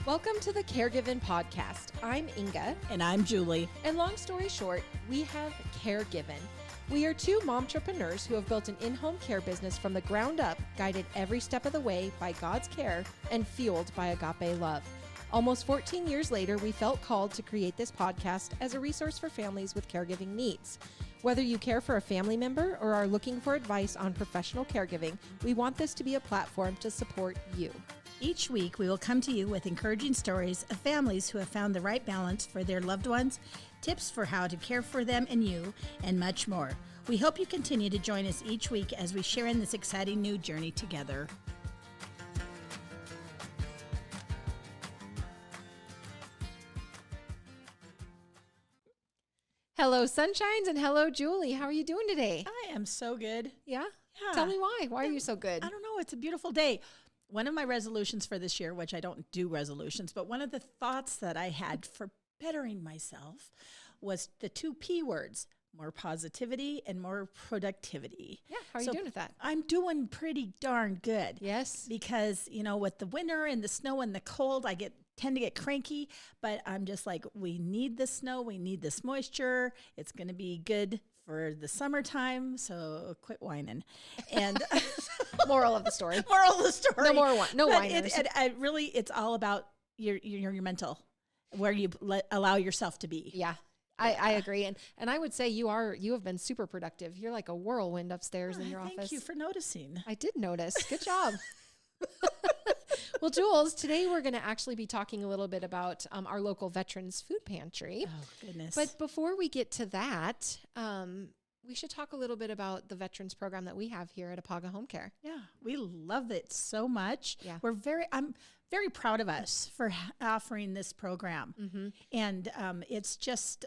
Welcome to the Caregiving Podcast. I'm Inga. And I'm Julie. And long story short, we have Caregiving. We are two momtrepreneurs who have built an in-home care business from the ground up, guided every step of the way by God's care and fueled by agape love. Almost 14 years later, we felt called to create this podcast as a resource for families with caregiving needs. Whether you care for a family member or are looking for advice on professional caregiving, we want this to be a platform to support you. Each week, we will come to you with encouraging stories of families who have found the right balance for their loved ones, tips for how to care for them and you, and much more. We hope you continue to join us each week as we share in this exciting new journey together. Hello, Sunshines, and hello, Julie. How are you doing today? I am so good. Yeah? Yeah. Tell me why. Why are you so good? I don't know. It's a beautiful day. One of my resolutions for this year, which I don't do resolutions, but one of the thoughts that I had for bettering myself was the two P words, more positivity and more productivity. Yeah, how are you doing with that? I'm doing pretty darn good. Yes. Because, you know, with the winter and the snow and the cold, I tend to get cranky, but I'm just like, we need the snow, we need this moisture. It's going to be good for the summertime, so quit whining. And moral of the story. Moral of the story. No more no but whiners. It's all about your mental, where you allow yourself to be. Yeah. I agree. And I would say you have been super productive. You're like a whirlwind upstairs in your office. Thank you for noticing. I did notice. Good job. Well, Jules, today we're going to actually be talking a little bit about our local Veterans Food Pantry. Oh, goodness. But before we get to that, we should talk a little bit about the Veterans program that we have here at Apaga Home Care. Yeah, we love it so much. Yeah. I'm very proud of us for offering this program. Mm-hmm. And it's just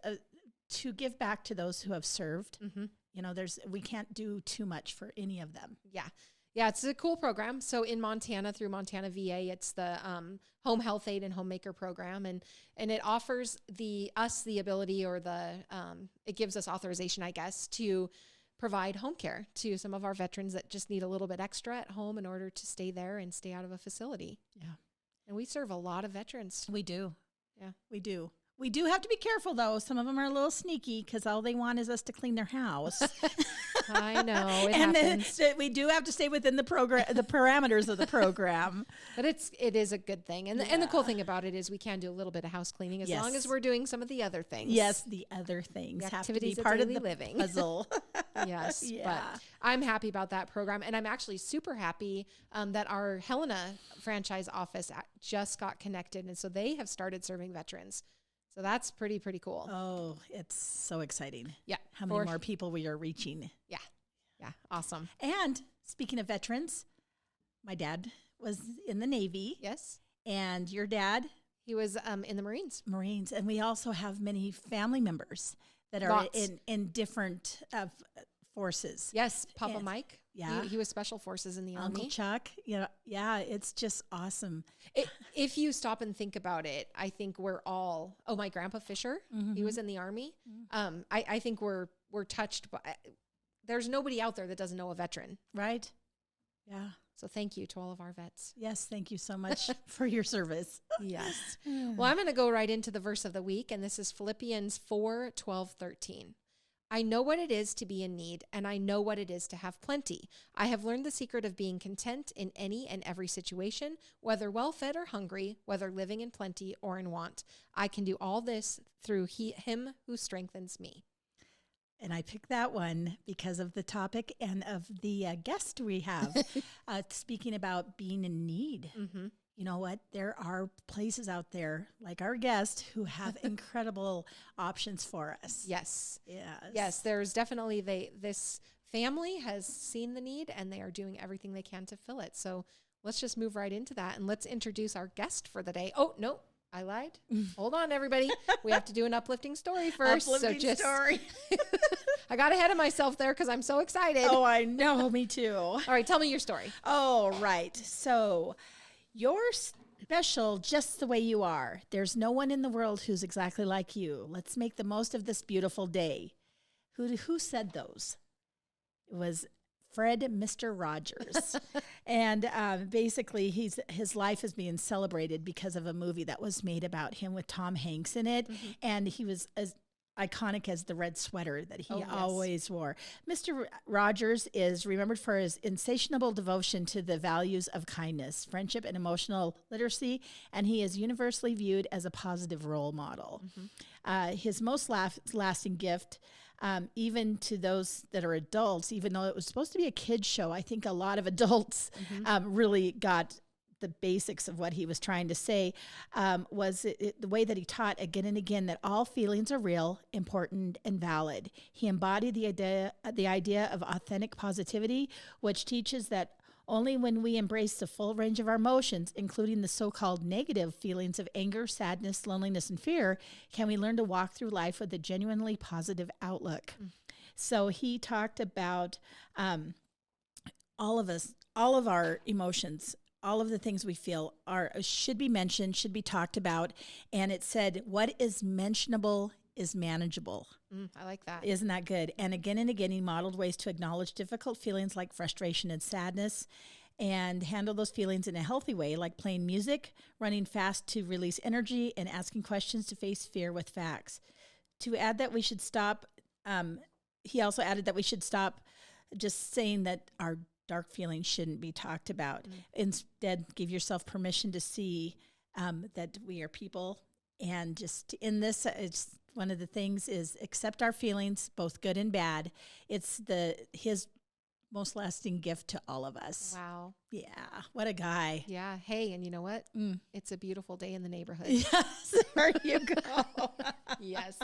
to give back to those who have served. Mm-hmm. You know, we can't do too much for any of them. Yeah. Yeah, it's a cool program. So in Montana, through Montana VA, it's the Home Health Aid and Homemaker program, and it offers us the ability, or it gives us authorization, I guess, to provide home care to some of our veterans that just need a little bit extra at home in order to stay there and stay out of a facility. Yeah, and we serve a lot of veterans. We do. Yeah, we do. We do have to be careful, though. Some of them are a little sneaky because all they want is us to clean their house. I know. It and happens. We do have to stay within the program, the parameters of the program. But it is a good thing. And the cool thing about it is we can do a little bit of house cleaning as long as we're doing some of the other things. Yes, the other things the have to be activities part of daily the living. puzzle. Yes. Yeah. But I'm happy about that program. And I'm actually super happy that our Helena franchise office just got connected. And so they have started serving veterans. So that's pretty cool. Oh, it's so exciting. Yeah. How many more people we are reaching. Yeah. Yeah. Awesome. And speaking of veterans, my dad was in the Navy. Yes. And your dad? He was in the Marines. Marines. And we also have many family members that are in different forces. Yes. Papa Mike. Yeah. He was Special Forces in the Army. Uncle Chuck. Yeah, it's just awesome. If you stop and think about it, I think we're all, my grandpa Fisher, he was in the Army. Mm-hmm. I think we're touched by, there's nobody out there that doesn't know a veteran. Right. Yeah. So thank you to all of our vets. Yes. Thank you so much for your service. Yes. Well, I'm going to go right into the verse of the week, and this is Philippians 4:12-13. I know what it is to be in need, and I know what it is to have plenty. I have learned the secret of being content in any and every situation, whether well-fed or hungry, whether living in plenty or in want. I can do all this through him who strengthens me. And I picked that one because of the topic and of the guest we have speaking about being in need. Mm-hmm. You know what? There are places out there like our guest who have incredible options for us. Yes. Yes. Yes. There's definitely this family has seen the need and they are doing everything they can to fill it. So let's just move right into that and let's introduce our guest for the day. Oh, no, I lied. Hold on, everybody. We have to do an uplifting story first. Story. I got ahead of myself there because I'm so excited. Oh, I know. Me too. All right. Tell me your story. Oh, right. So you're special just the way you are. There's no one in the world who's exactly like you. Let's make the most of this beautiful day. Who said those? It was Fred Mr. Rogers. And basically, his life is being celebrated because of a movie that was made about him with Tom Hanks in it. And he was as iconic as the red sweater that he always wore. Mr. Rogers is remembered for his insatiable devotion to the values of kindness, friendship, and emotional literacy, and he is universally viewed as a positive role model. His most lasting gift, even to those that are adults, even though it was supposed to be a kid's show, I think a lot of adults really got the basics of what he was trying to say, was the way that he taught again and again that all feelings are real, important, and valid. He embodied the idea of authentic positivity, which teaches that only when we embrace the full range of our emotions, including the so-called negative feelings of anger, sadness, loneliness, and fear, can we learn to walk through life with a genuinely positive outlook. So he talked about all of our emotions, all of the things we feel should be mentioned, should be talked about. And it said, what is mentionable is manageable. I like that. Isn't that good? And again, he modeled ways to acknowledge difficult feelings like frustration and sadness and handle those feelings in a healthy way, like playing music, running fast to release energy, and asking questions to face fear with facts. To add that we should stop, he also added that we should stop just saying that our dark feelings shouldn't be talked about. Instead, give yourself permission to see that we are people. And just in this, it's one of the things is accept our feelings, both good and bad. It's his most lasting gift to all of us. Wow. Yeah. What a guy. Yeah. Hey, and you know what? It's a beautiful day in the neighborhood. Yes. There you go. Yes.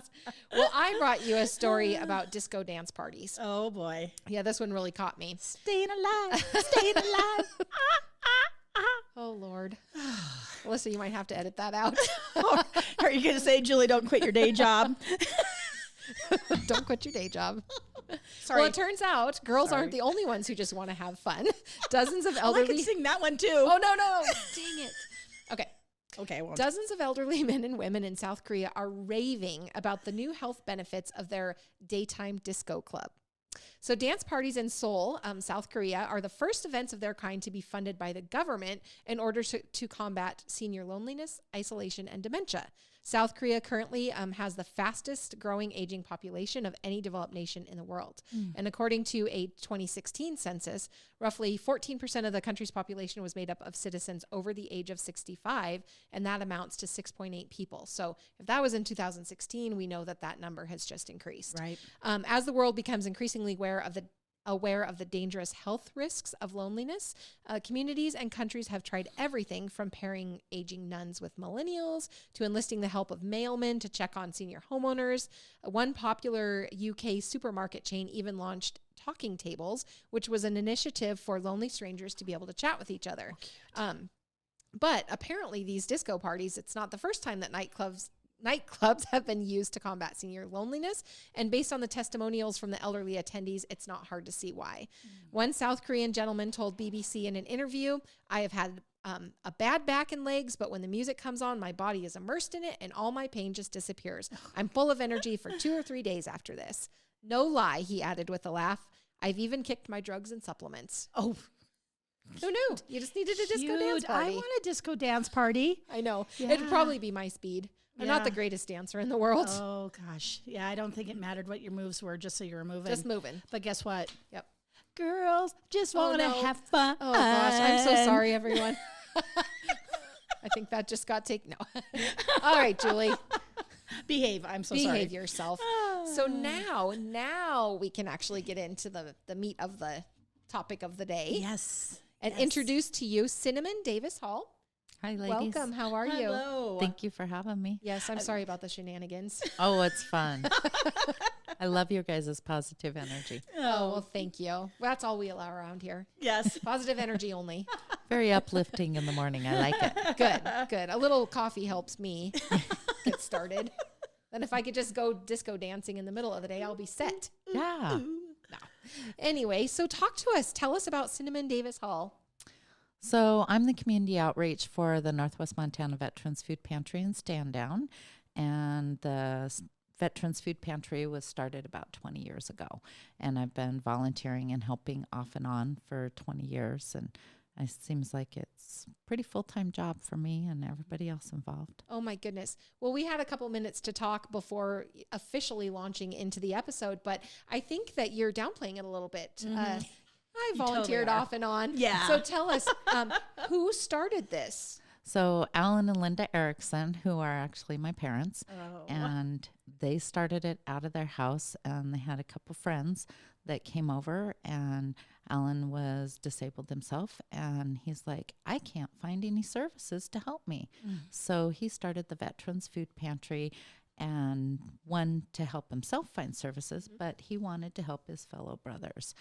Well, I brought you a story about disco dance parties. Oh, boy. Yeah, this one really caught me. Staying alive. Staying alive. Oh, Lord. Melissa, you might have to edit that out. Are you going to say, Julie, don't quit your day job? Don't quit your day job. Sorry. Well, it turns out girls aren't the only ones who just want to have fun. Dozens of elderly... I can sing that one, too. Oh, no. Dang it. Okay. Well, dozens of elderly men and women in South Korea are raving about the new health benefits of their daytime disco club. So dance parties in Seoul, South Korea, are the first events of their kind to be funded by the government in order to combat senior loneliness, isolation, and dementia. South Korea currently has the fastest growing aging population of any developed nation in the world. And according to a 2016 census, roughly 14% of the country's population was made up of citizens over the age of 65, and that amounts to 6.8 people. So if that was in 2016, we know that number has just increased. Right. As the world becomes increasingly aware of the dangerous health risks of loneliness, communities and countries have tried everything from pairing aging nuns with millennials to enlisting the help of mailmen to check on senior homeowners. One popular UK supermarket chain even launched talking tables, which was an initiative for lonely strangers to be able to chat with each other. But apparently these disco parties, it's not the first time that nightclubs have been used to combat senior loneliness. And based on the testimonials from the elderly attendees, it's not hard to see why. One South Korean gentleman told BBC in an interview, I have had a bad back and legs, but when the music comes on, my body is immersed in it and all my pain just disappears. I'm full of energy for 2 or 3 days after this. No lie, he added with a laugh. I've even kicked my drugs and supplements. Oh, who knew? You just needed a disco dance party. I want a disco dance party. I know. Yeah. It'd probably be my speed. I'm not the greatest dancer in the world. Oh, gosh. Yeah, I don't think it mattered what your moves were, just so you were moving. Just moving. But guess what? Yep. Girls just want to have fun. Oh, gosh. I'm so sorry, everyone. I think that just got taken. No. All right, Julie. Behave. I'm so sorry. Behave yourself. So now we can actually get into the meat of the topic of the day. Yes. And introduce to you Cinnamon Davis Hall. Hi, ladies. Welcome. How are you? Hello. Thank you for having me. Yes, I'm sorry about the shenanigans. Oh, it's fun. I love your guys' positive energy. Oh, well, thank you. Well, that's all we allow around here. Yes. Positive energy only. Very uplifting in the morning. I like it. Good. A little coffee helps me get started. Then if I could just go disco dancing in the middle of the day, I'll be set. Yeah. No. Anyway, so talk to us. Tell us about Cinnamon Davis Hall. So I'm the community outreach for the Northwest Montana Veterans Food Pantry and Stand Down. And the Veterans Food Pantry was started about 20 years ago. And I've been volunteering and helping off and on for 20 years. And It seems like it's a pretty full-time job for me and everybody else involved. Oh my goodness. Well, we had a couple minutes to talk before officially launching into the episode, but I think that you're downplaying it a little bit. I volunteered totally off and on. Yeah. So tell us, who started this? So Alan and Linda Erickson, who are actually my parents, and they started it out of their house, and they had a couple friends that came over, and Alan was disabled himself, and he's like, I can't find any services to help me. So he started the Veterans Food Pantry, and one to help himself find services, but he wanted to help his fellow brothers.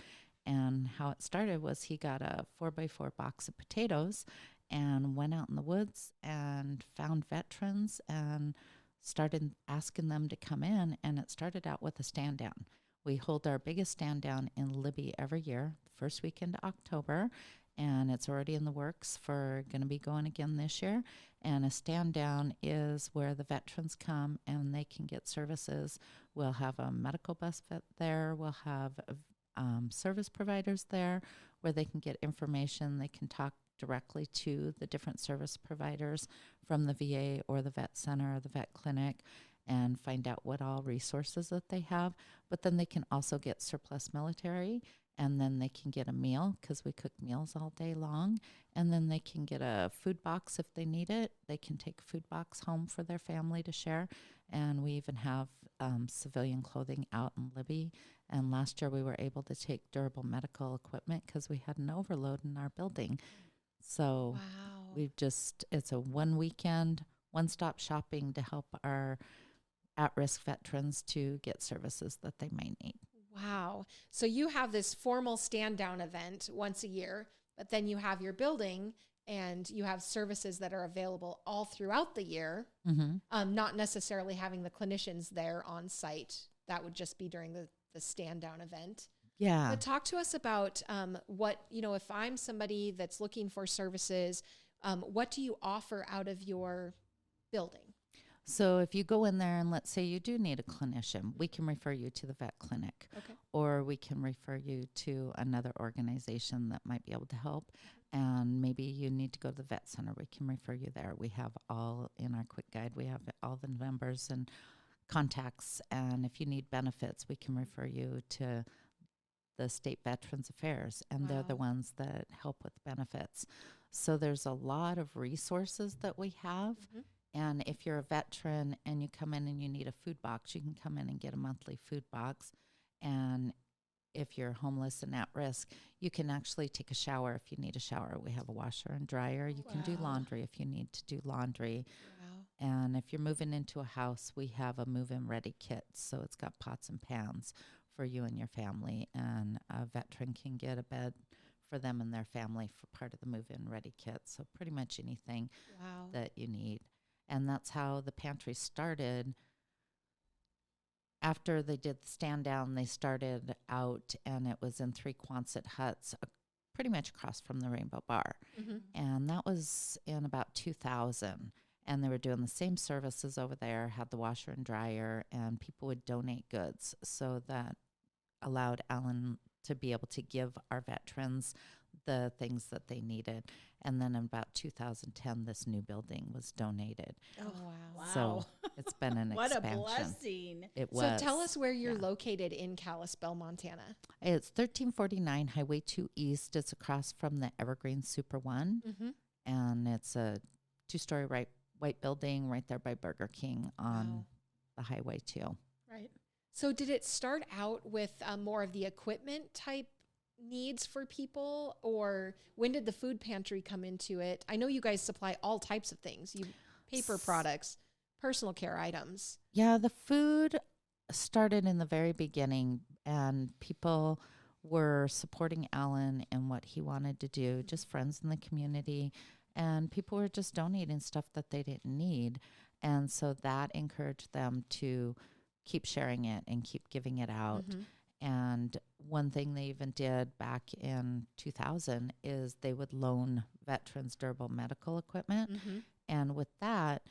And how it started was he got a 4x4 box of potatoes and went out in the woods and found veterans and started asking them to come in. And it started out with a stand down. We hold our biggest stand down in Libby every year, first weekend of October, and it's already in the works for going to be going again this year. And a stand down is where the veterans come and they can get services. We'll have a medical bus vet there. We'll have service providers there where they can get information. They can talk directly to the different service providers from the VA or the vet center or the vet clinic and find out what all resources that they have. But then they can also get surplus military, and then they can get a meal because we cook meals all day long. And then they can get a food box if they need it. They can take a food box home for their family to share. And we even have civilian clothing out in Libby. And last year we were able to take durable medical equipment because we had an overload in our building. So it's a one weekend, one-stop shopping to help our at-risk veterans to get services that they may need. Wow. So you have this formal stand-down event once a year, but then you have your building and you have services that are available all throughout the year, not necessarily having the clinicians there on site. That would just be during the stand-down event. Yeah. But talk to us about what, if I'm somebody that's looking for services, what do you offer out of your building? So if you go in there and let's say you do need a clinician, we can refer you to the vet clinic, or we can refer you to another organization that might be able to help. And maybe you need to go to the vet center. We can refer you there. We have all in our quick guide. We have all the numbers and contacts. And if you need benefits, we can refer you to the State Veterans Affairs, and they're the ones that help with benefits. So there's a lot of resources that we have. And if you're a veteran and you come in and you need a food box, you can come in and get a monthly food box. And if you're homeless and at risk, you can actually take a shower if you need a shower. We have a washer and dryer. You can do laundry if you need to do laundry. And if you're moving into a house, we have a move-in ready kit. So it's got pots and pans for you and your family. And a veteran can get a bed for them and their family for part of the move-in ready kit. So pretty much anything that you need. And that's how the pantry started. After they did the stand down, they started out, and it was in 3 Quonset huts, pretty much across from the Rainbow Bar. And that was in about 2000. And they were doing the same services over there, had the washer and dryer, and people would donate goods. So that allowed Alan to be able to give our veterans the things that they needed. And then in about 2010, this new building was donated. Oh, wow. So it's been an What expansion. a blessing. It was. So tell us where you're located in Kalispell, Montana. It's 1349 Highway 2 East. It's across from the Evergreen Super One. And it's a 2-story white building right there by Burger King on the Highway 2. Right. So did it start out with more of the equipment type needs for people, or when did the food pantry come into it? I know you guys supply all types of things, paper products, personal care items. Yeah, the food started in the very beginning, and people were supporting Alan and what he wanted to do, just friends in the community, and people were just donating stuff that they didn't need. And so that encouraged them to keep sharing it and keep giving it out. And one thing they even did back in 2000 is they would loan veterans durable medical equipment. And with that,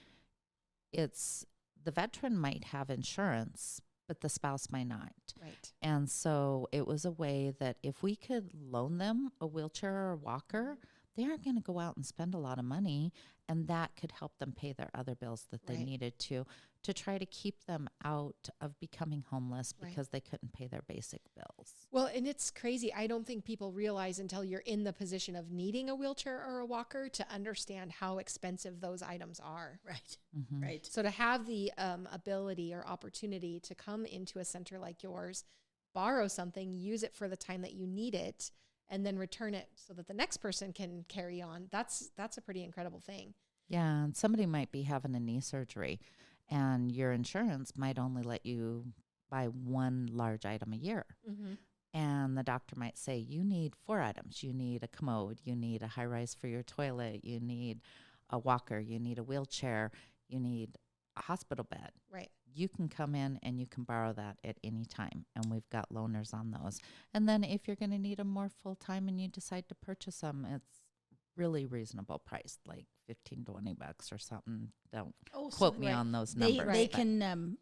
it's the veteran might have insurance, but the spouse might not. Right. And so it was a way that if we could loan them a wheelchair or a walker, they aren't going to go out and spend a lot of money, and that could help them pay their other bills that they needed to try to keep them out of becoming homeless because they couldn't pay their basic bills. Well, and it's crazy. I don't think people realize until you're in the position of needing a wheelchair or a walker to understand how expensive those items are. Right. Mm-hmm. Right. So to have the ability or opportunity to come into a center like yours, borrow something, use it for the time that you need it, and then return it so that the next person can carry on, that's a pretty incredible thing. Yeah, and somebody might be having a knee surgery, and your insurance might only let you buy one large item a year. Mm-hmm. And the doctor might say, you need 4 items. You need a commode. You need a high rise for your toilet. You need a walker. You need a wheelchair. You need a hospital bed. Right. You can come in and you can borrow that at any time. And we've got loaners on those. And then if you're going to need them more full time and you decide to purchase them, it's really reasonable price, like $15 to $20 or something. Don't quote me on those numbers. They can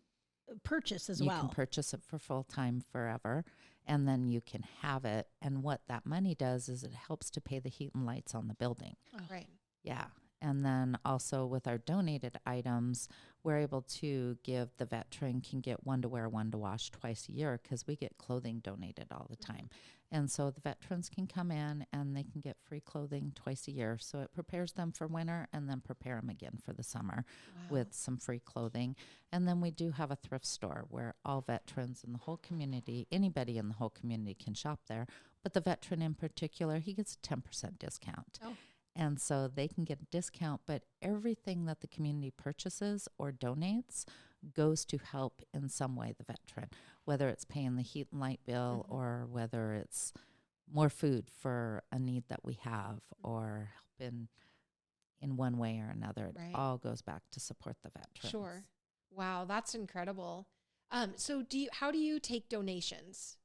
purchase as well. You can purchase it for full time forever, and then you can have it. And what that money does is it helps to pay the heat and lights on the building. Oh. Right. Yeah. And then also with our donated items, we're able to give the veteran can get one to wear, one to wash twice a year because we get clothing donated all the time. And so the veterans can come in and they can get free clothing twice a year. So it prepares them for winter and then prepare them again for the summer with some free clothing. And then we do have a thrift store where all veterans in the whole community, anybody in the whole community can shop there. But the veteran in particular, he gets a 10% discount. Oh. And so they can get a discount, but everything that the community purchases or donates goes to help in some way the veteran, whether it's paying the heat and light bill or whether it's more food for a need that we have or helping in one way or another. It all goes back to support the veterans. Sure. Wow, that's incredible. So how do you take donations?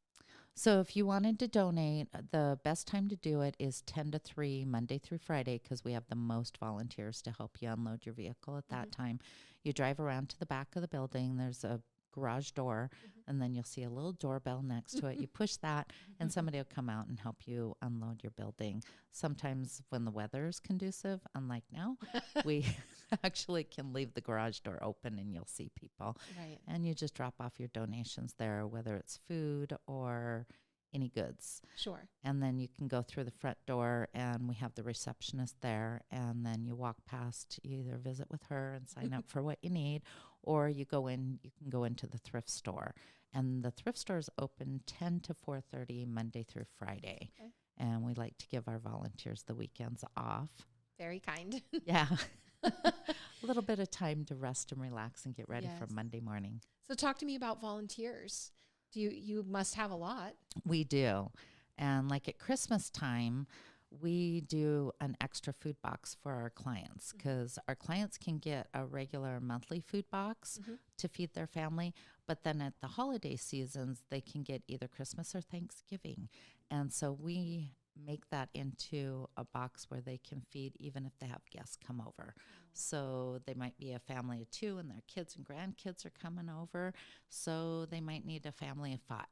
So if you wanted to donate, the best time to do it is 10 to 3, Monday through Friday, because we have the most volunteers to help you unload your vehicle at that time. You drive around to the back of the building. There's a garage door, and then you'll see a little doorbell next to it. You push that, and somebody will come out and help you unload your building. Sometimes when the weather is conducive, unlike now, we actually can leave the garage door open and you'll see people. Right. And you just drop off your donations there, whether it's food or any goods. Sure. And then you can go through the front door and we have the receptionist there, and then you walk past, you either visit with her and sign up for what you need, or you can go into the thrift store. And the thrift store is open 10 to 4:30 Monday through Friday. Okay. And we like to give our volunteers the weekends off. Very kind. Yeah. A little bit of time to rest and relax and get ready for Monday morning. So talk to me about volunteers. You must have a lot. We do. And like at Christmas time, we do an extra food box for our clients because our clients can get a regular monthly food box to feed their family. But then at the holiday seasons, they can get either Christmas or Thanksgiving. And so we make that into a box where they can feed even if they have guests come over. So they might be a family of 2 and their kids and grandkids are coming over. So they might need a family of 5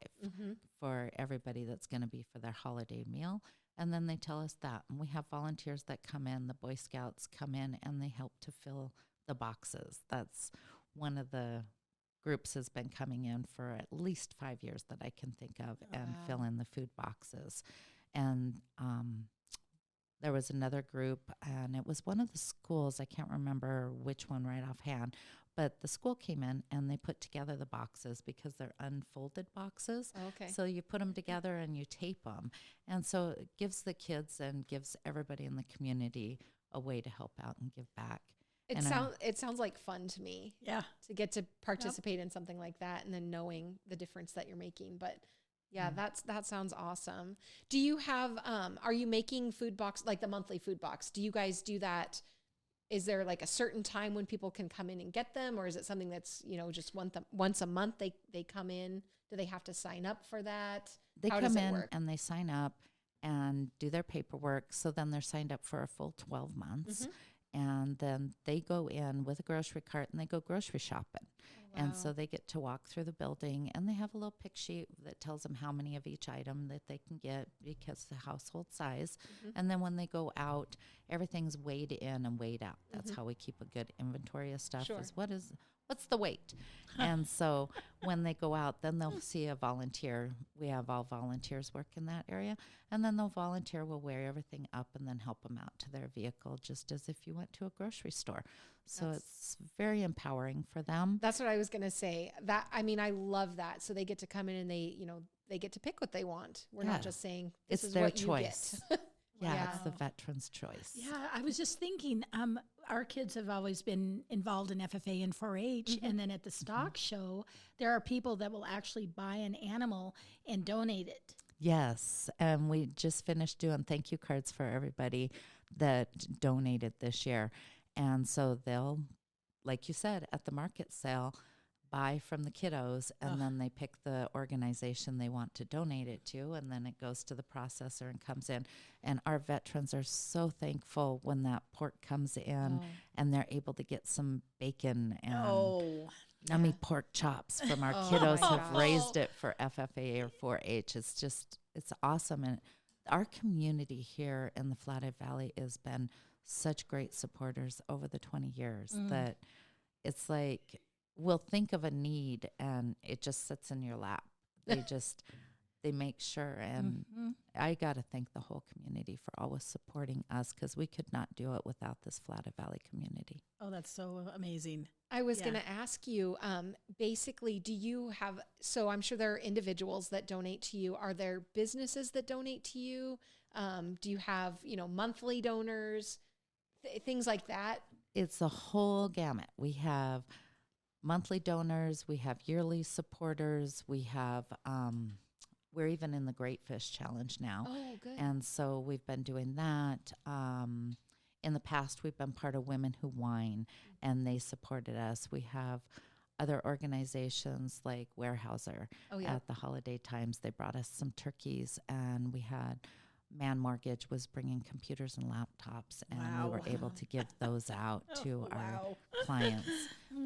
for everybody that's going to be for their holiday meal. And then they tell us that. And we have volunteers that come in, the Boy Scouts come in, and they help to fill the boxes. That's one of the groups has been coming in for at least 5 years that I can think of and fill in the food boxes. And there was another group, and it was one of the schools. I can't remember which one right offhand, but the school came in and they put together the boxes because they're unfolded boxes. Okay. So you put them together and you tape them. And so it gives the kids and gives everybody in the community a way to help out and give back. It sounds like fun to me. Yeah. To get to participate in something like that and then knowing the difference that you're making. But yeah, that sounds awesome. Do you have, are you making food box, like the monthly food box? Do you guys do that? Is there like a certain time when people can come in and get them? Or is it something that's, just once a month they come in? Do they have to sign up for that? They come in and they sign up and do their paperwork. So then they're signed up for a full 12 months. And then they go in with a grocery cart and they go grocery shopping. And so they get to walk through the building, and they have a little pick sheet that tells them how many of each item that they can get because of the household size. And then when they go out, everything's weighed in and weighed out. That's how we keep a good inventory of stuff. Sure. Is what's the weight? And so when they go out, then they'll see a volunteer. We have all volunteers work in that area. And then the volunteer will weigh everything up and then help them out to their vehicle, just as if you went to a grocery store. So it's very empowering for them. That's what I was going to say. I love that. So they get to come in and they get to pick what they want. We're not just saying this is their what choice. You get. Yeah, it's the veteran's choice. Yeah, I was just thinking, our kids have always been involved in FFA and 4-H, and then at the stock show, there are people that will actually buy an animal and donate it. Yes, and we just finished doing thank you cards for everybody that donated this year. And so they'll, like you said, at the market sale, buy from the kiddos, and then they pick the organization they want to donate it to, and then it goes to the processor and comes in. And our veterans are so thankful when that pork comes in and they're able to get some bacon and yummy pork chops from our kiddos who've raised it for FFA or 4-H. It's awesome. And our community here in the Flathead Valley has been such great supporters over the 20 years that it's like we'll think of a need and it just sits in your lap. They make sure. And I got to thank the whole community for always supporting us, because we could not do it without this Flathead Valley community. Oh, that's so amazing. I was going to ask you, basically, do you have, so I'm sure there are individuals that donate to you. Are there businesses that donate to you? Do you have, monthly donors, things like that? It's a whole gamut. We have monthly donors, we have yearly supporters, we have, we're even in the Great Fish Challenge now. Oh, good. And so we've been doing that. In the past, we've been part of Women Who Wine, and they supported us. We have other organizations like Warehouser. At the holiday times, they brought us some turkeys, and we had Man Mortgage was bringing computers and laptops, and we were able to give those out to our clients.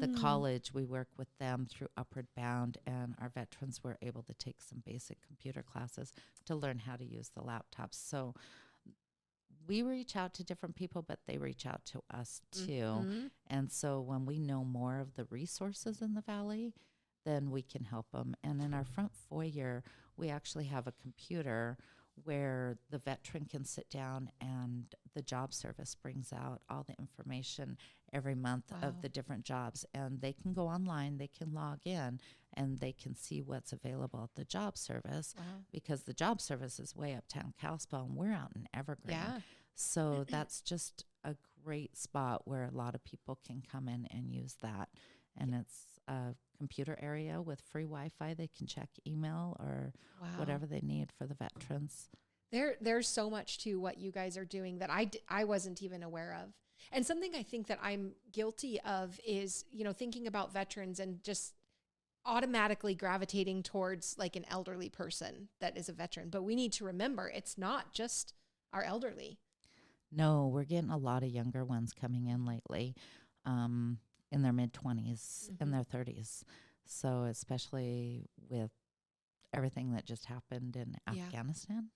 The college, we work with them through Upward Bound, and our veterans were able to take some basic computer classes to learn how to use the laptops. So we reach out to different people, but they reach out to us too. And so when we know more of the resources in the Valley, then we can help them. And in our front foyer, we actually have a computer where the veteran can sit down, and the job service brings out all the information every month of the different jobs, and they can go online, they can log in, and they can see what's available at the job service, because the job service is way uptown Kalispell, and we're out in Evergreen. So that's just a great spot where a lot of people can come in and use that. And it's a computer area with free Wi-Fi. They can check email or whatever they need for the veterans. There's so much to what you guys are doing that I wasn't even aware of. And something I think that I'm guilty of is, thinking about veterans and just automatically gravitating towards like an elderly person that is a veteran. But we need to remember, it's not just our elderly. No, we're getting a lot of younger ones coming in lately, in their mid-20s and their 30s. So especially with everything that just happened in Afghanistan.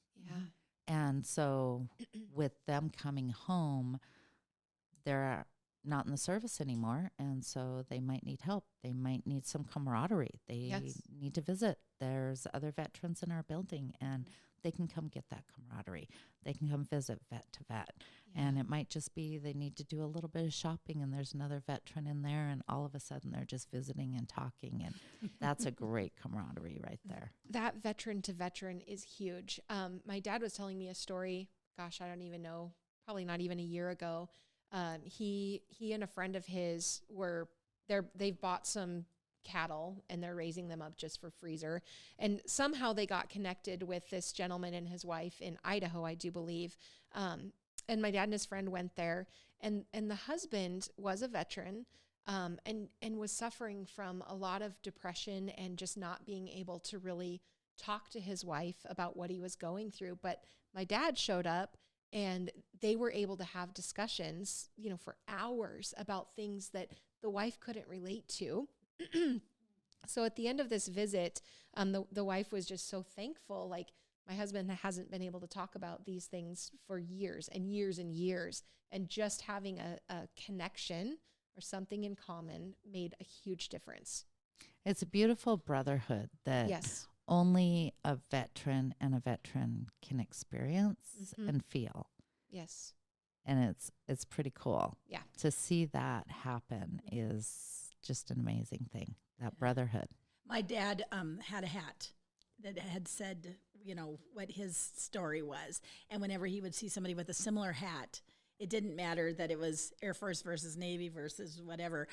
And so with them coming home, they're not in the service anymore, and so they might need help. They might need some camaraderie. They need to visit. There's other veterans in our building, and they can come get that camaraderie. They can come visit vet to vet. And it might just be they need to do a little bit of shopping, and there's another veteran in there, and all of a sudden they're just visiting and talking, and that's a great camaraderie right there. That veteran to veteran is huge. My dad was telling me a story, gosh, I don't even know, probably not even a year ago. He and a friend of his they've bought some cattle, and they're raising them up just for freezer. And somehow they got connected with this gentleman and his wife in Idaho, I do believe. And my dad and his friend went there, and the husband was a veteran, and was suffering from a lot of depression and just not being able to really talk to his wife about what he was going through. But my dad showed up, and they were able to have discussions, for hours about things that the wife couldn't relate to. So at the end of this visit, the wife was just so thankful. Like, my husband hasn't been able to talk about these things for years and years and years. And just having a connection or something in common made a huge difference. It's a beautiful brotherhood that Yes. only a veteran and a veteran can experience and feel. Yes. And it's pretty cool. Yeah. To see that happen is just an amazing thing, that brotherhood. My dad had a hat that had said, what his story was. And whenever he would see somebody with a similar hat, it didn't matter that it was Air Force versus Navy versus whatever.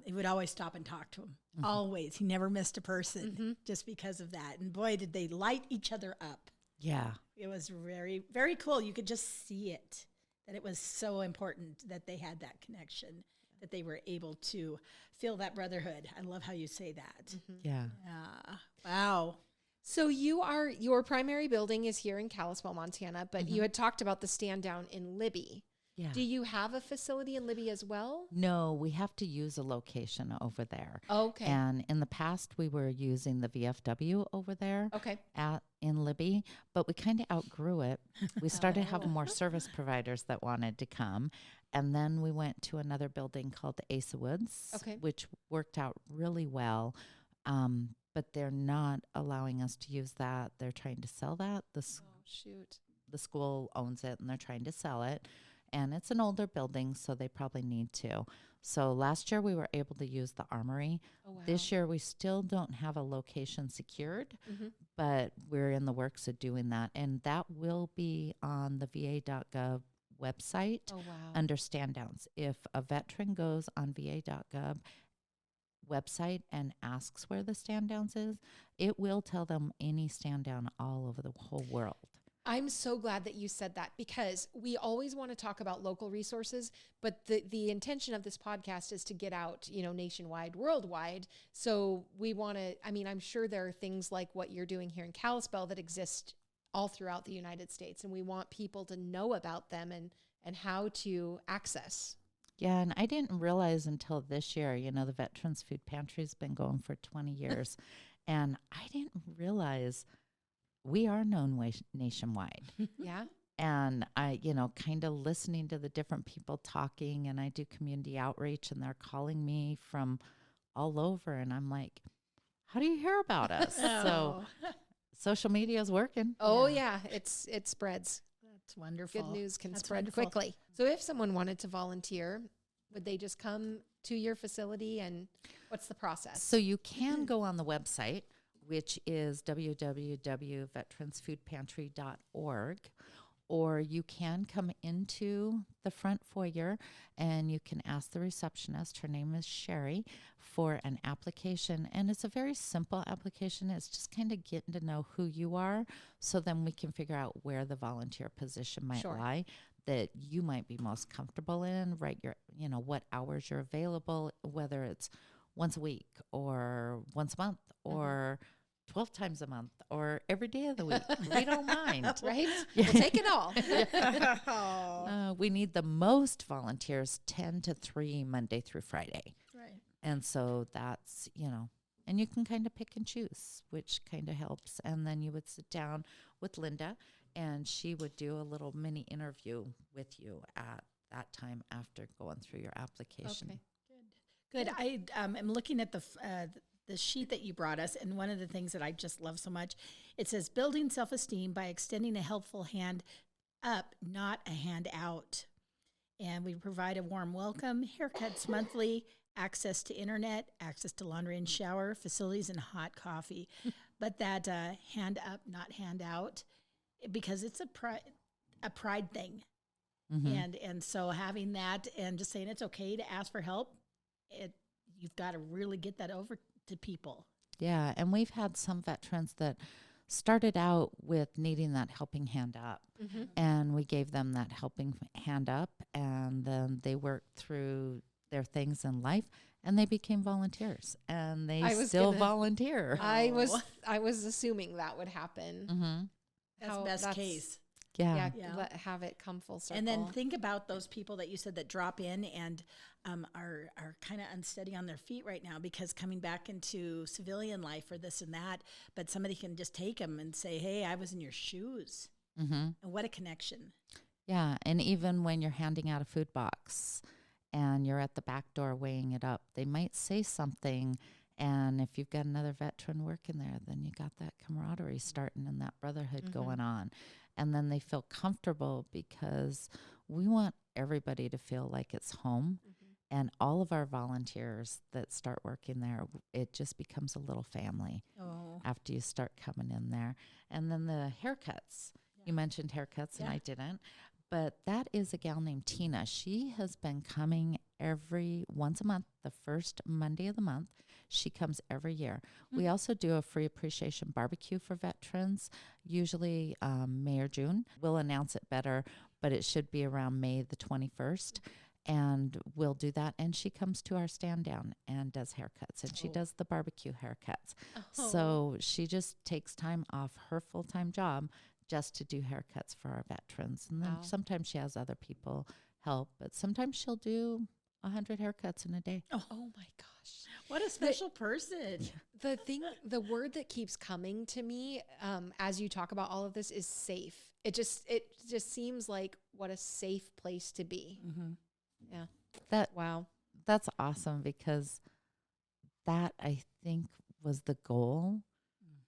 He would always stop and talk to him. Always. He never missed a person just because of that. And boy, did they light each other up. Yeah. It was very, very cool. You could just see it, that it was so important that they had that connection, that they were able to feel that brotherhood. I love how you say that. Yeah. Wow. So your primary building is here in Kalispell, Montana, but you had talked about the stand down in Libby. Yeah. Do you have a facility in Libby as well? No, we have to use a location over there. Okay. And in the past, we were using the VFW over there Okay. in Libby, but we kind of outgrew it. We started having more service providers that wanted to come. And then we went to another building called the Asa Woods, which worked out really well. But they're not allowing us to use that. They're trying to sell that. The school owns it, and they're trying to sell it. And it's an older building, so they probably need to. So last year we were able to use the Armory. Oh, wow. This year we still don't have a location secured, but we're in the works of doing that. And that will be on the va.gov website under stand downs. If a veteran goes on va.gov website and asks where the stand downs is, it will tell them any stand down all over the whole world. I'm so glad that you said that, because we always want to talk about local resources, but the intention of this podcast is to get out, nationwide, worldwide. So we want to, I'm sure there are things like what you're doing here in Kalispell that exist all throughout the United States, and we want people to know about them and how to access. Yeah, and I didn't realize until this year, the Veterans Food Pantry's been going for 20 years, and I didn't realize we are known nationwide. Yeah. And I, kind of listening to the different people talking, and I do community outreach, and they're calling me from all over, and I'm like, how do you hear about us? So social media is working. Oh yeah, it spreads. That's wonderful. Good news can That's spread wonderful. quickly. So if someone wanted to volunteer, would they just come to your facility, and what's the process? So you can go on the website, which is www.veteransfoodpantry.org, or you can come into the front foyer and you can ask the receptionist, her name is Sherry, for an application. And it's a very simple application. It's just kind of getting to know who you are, so then we can figure out where the volunteer position might lie that you might be most comfortable in, right? What hours you're available, whether it's once a week or once a month or 12 times a month or every day of the week. We don't mind. Right? We'll take it all. We need the most volunteers 10 to 3 Monday through Friday. Right. And so that's, and you can kind of pick and choose, which kind of helps. And then you would sit down with Linda, and she would do a little mini interview with you at that time after going through your application. Okay. Good. I am looking at the sheet that you brought us, and one of the things that I just love so much, it says building self-esteem by extending a helpful hand up, not a hand out. And we provide a warm welcome, haircuts monthly, access to internet, access to laundry and shower, facilities, and hot coffee. But that hand up, not hand out, because it's a pride thing. And so having that and just saying it's okay to ask for help, you've got to really get that over to people. Yeah, and we've had some veterans that started out with needing that helping hand up, and we gave them that helping hand up, and then they worked through their things in life, and they became volunteers, and they still volunteer. I was assuming that would happen. That's best case. Yeah. Have it come full circle. And then think about those people that you said that drop in and are kind of unsteady on their feet right now because coming back into civilian life or this and that, but somebody can just take them and say, hey, I was in your shoes. Mm-hmm. And what a connection. Yeah. And even when you're handing out a food box and you're at the back door weighing it up, they might say something. And if you've got another veteran working there, then you got that camaraderie starting and that brotherhood going on. And then they feel comfortable because we want everybody to feel like it's home. And all of our volunteers that start working there, it just becomes a little family after you start coming in there. And then the haircuts. You mentioned haircuts, and I didn't. But that is a gal named Tina. She has been coming once a month, the first Monday of the month. She comes every year. We also do a free appreciation barbecue for veterans, usually May or June. We'll announce it better, but it should be around May the 21st. And we'll do that. And she comes to our stand down and does haircuts. And she does the barbecue haircuts. So she just takes time off her full-time job just to do haircuts for our veterans. And then sometimes she has other people help. But sometimes she'll do 100 haircuts in a day. Oh my gosh. What a special person. The word that keeps coming to me as you talk about all of this is safe. It just seems like what a safe place to be. Yeah. That's awesome because that, I think, was the goal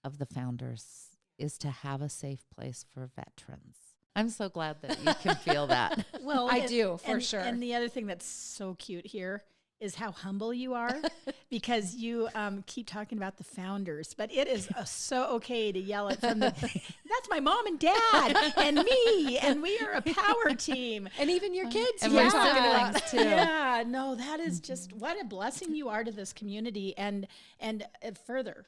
of the founders, is to have a safe place for veterans. I'm so glad that you can feel that. Well, I do, for sure. And the other thing that's so cute here is how humble you are because you keep talking about the founders, but it is so okay to yell it from the, that's my mom and dad and me, and we are a power team. And even your kids. And you're my talking about siblings, too. Yeah, no, that is just, what a blessing you are to this community and further.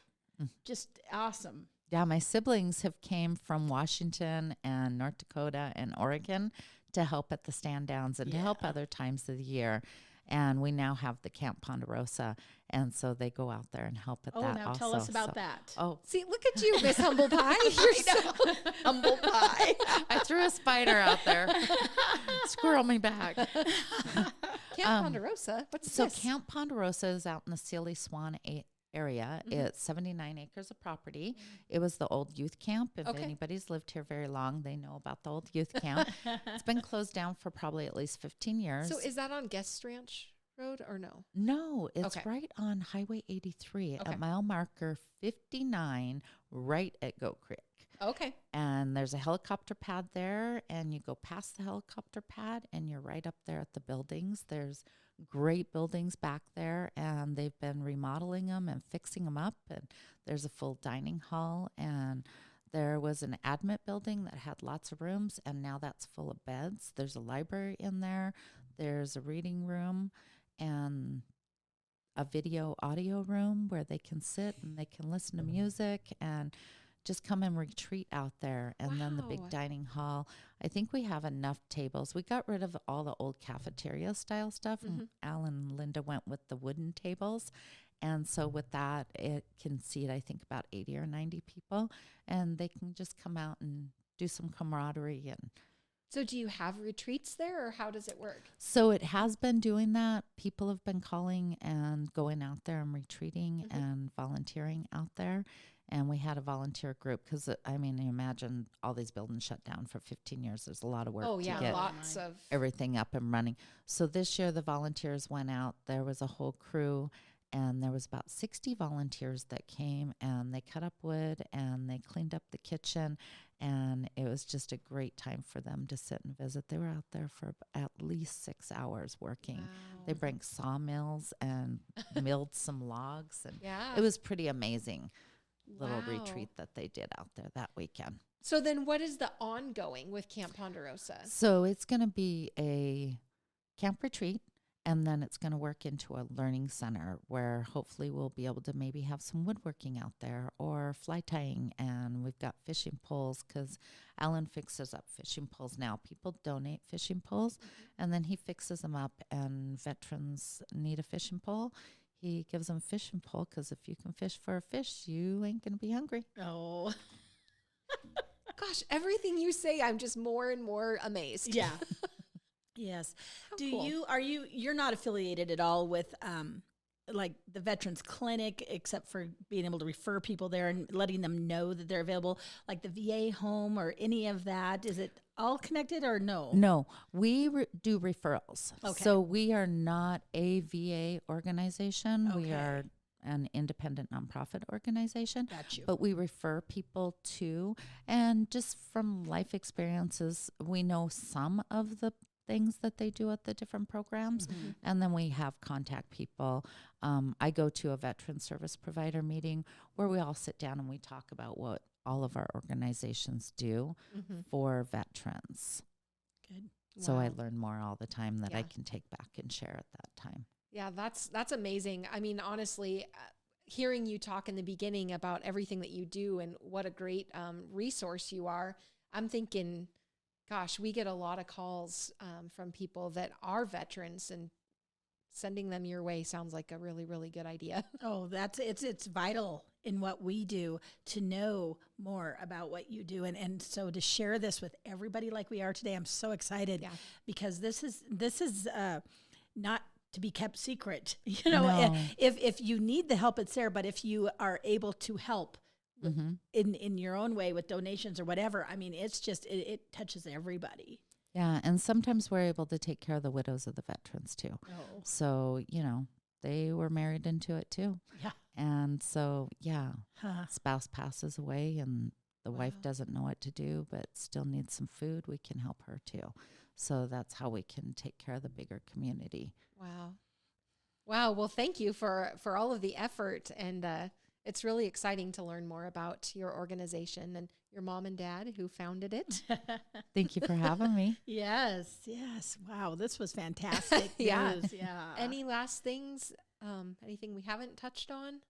Just awesome. Yeah, my siblings have came from Washington and North Dakota and Oregon to help at the stand downs and to help other times of the year. And we now have the Camp Ponderosa, and so they go out there and help at that now also. tell us about that. Oh, See, look at you, Miss Humble Pie. You're so humble pie. I threw a spider out there. Squirrel me back. Camp Ponderosa. What's So this? Camp Ponderosa is out in the Sealy Swan area. It's 79 acres of property. It was the old youth camp. If anybody's lived here very long, they know about the old youth camp. It's been closed down for probably at least 15 years. So is that on Guest Ranch Road or no? No, it's right on Highway 83 at mile marker 59, right at Goat Creek. Okay. And there's a helicopter pad there, and you go past the helicopter pad, and you're right up there at the buildings. There's great buildings back there, and they've been remodeling them and fixing them up. And there's a full dining hall, and there was an admit building that had lots of rooms, and now that's full of beds. There's a library in there. There's a reading room and a video audio room where they can sit and they can listen to music and just come and retreat out there. And then the big dining hall. I think we have enough tables. We got rid of all the old cafeteria style stuff. And Alan and Linda went with the wooden tables. And so with that, it can seat, I think, about 80 or 90 people. And they can just come out and do some camaraderie. And so do you have retreats there, or how does it work? so it has been doing that. People have been calling and going out there and retreating and volunteering out there. And we had a volunteer group because, I mean, you imagine all these buildings shut down for 15 years. There's a lot of work to get lots of everything up and running. So this year the volunteers went out. There was a whole crew, and there was about 60 volunteers that came, and they cut up wood and they cleaned up the kitchen. And it was just a great time for them to sit and visit. They were out there for at least 6 hours working. Wow. They brought sawmills and milled some logs. And it was pretty amazing little retreat that they did out there that weekend. So then what is the ongoing with Camp Ponderosa? So it's going to be a camp retreat, and then it's going to work into a learning center where hopefully we'll be able to maybe have some woodworking out there or fly tying. And we've got fishing poles because Alan fixes up fishing poles now. People donate fishing poles, and then he fixes them up, and veterans need a fishing pole. He gives them a fishing pole because if you can fish for a fish, you ain't going to be hungry. Oh. Gosh, everything you say, I'm just more and more amazed. Yeah. Yes. Cool. You're not affiliated at all with like the Veterans Clinic, except for being able to refer people there and letting them know that they're available, like the VA home or any of that? Is it all connected or no? No, we do referrals. Okay. So we are not a VA organization. We Okay. are an independent nonprofit organization. Got you. But we refer people to, and just from life experiences, we know some of the things that they do at the different programs. Mm-hmm. And then we have contact people. I go to a veteran service provider meeting where we all sit down and we talk about what all of our organizations do for veterans. Good. So I Wow. learn more all the time that I Yeah. can take back and share at that time. Yeah, that's amazing. I mean, honestly, hearing you talk in the beginning about everything that you do and what a great resource you are, I'm thinking, gosh, we get a lot of calls from people that are veterans, and sending them your way sounds like a really, really good idea. Oh, it's vital in what we do to know more about what you do. And so to share this with everybody like we are today, I'm so excited because this is not to be kept secret. You know, No. if you need the help, it's there. But if you are able to help in your own way with donations or whatever, I mean, it's just, it touches everybody. Yeah, and sometimes we're able to take care of the widows of the veterans too. Oh, So, they were married into it too. yeah. And so, Huh. spouse passes away and the wife Wow. doesn't know what to do but still needs some food, we can help her too. So that's how we can take care of the bigger community. Wow. Wow. Well, thank you for all of the effort. And it's really exciting to learn more about your organization and your mom and dad who founded it. Thank you for having me. Yes. Wow, this was fantastic. Yeah. news. Yeah. Any last things? Anything we haven't touched on?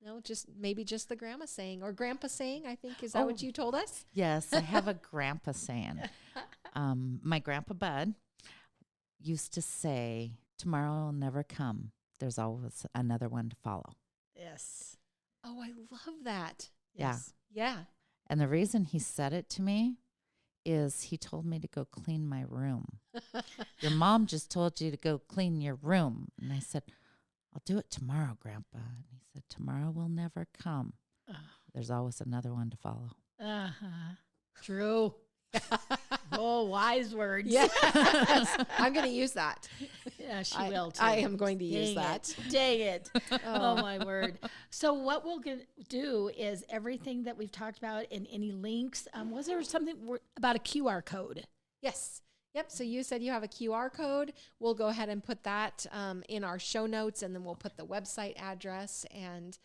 No, maybe just the grandma saying or grandpa saying, I think. Is that what Oh. you told us? Yes, I have a grandpa saying. My grandpa Bud used to say, tomorrow will never come. There's always another one to follow. Yes. Oh, I love that. Yeah. Yes. Yeah. And the reason he said it to me is he told me to go clean my room. Your mom just told you to go clean your room. And I said, I'll do it tomorrow, Grandpa. And he said, tomorrow will never come. There's always another one to follow. Uh-huh. True. Oh, wise words. Yes. I'm going to use that. Yeah, she I will too. I am going to use Dang that. it. Dang it. Oh, my word. So what we'll do is everything that we've talked about and any links, was there something about a QR code? Yes. Yep. So you said you have a QR code. We'll go ahead and put that in our show notes, and then we'll put the website address. And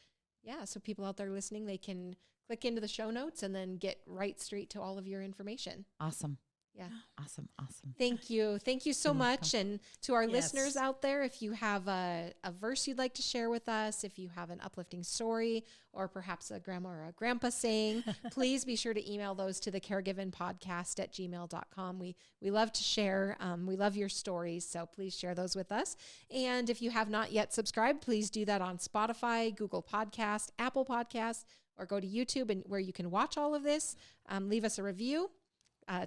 so people out there listening, they can click into the show notes and then get right straight to all of your information. Awesome. Yeah. Awesome. Thank you. Thank you so You're much. welcome. And to our Yes. listeners out there, if you have a verse you'd like to share with us, if you have an uplifting story, or perhaps a grandma or a grandpa saying, please be sure to email those to the caregivenpodcast@gmail.com. We love to share. We love your stories. So please share those with us. And if you have not yet subscribed, please do that on Spotify, Google Podcast, Apple Podcast, or go to YouTube and where you can watch all of this. Leave us a review.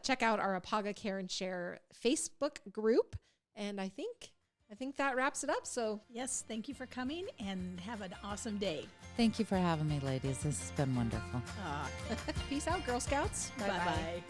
Check out our Apaga Care and Share Facebook group. And I think that wraps it up. So Yes, thank you for coming and have an awesome day. Thank you for having me, ladies. This has been wonderful. peace out, Girl Scouts. Bye-bye. Bye.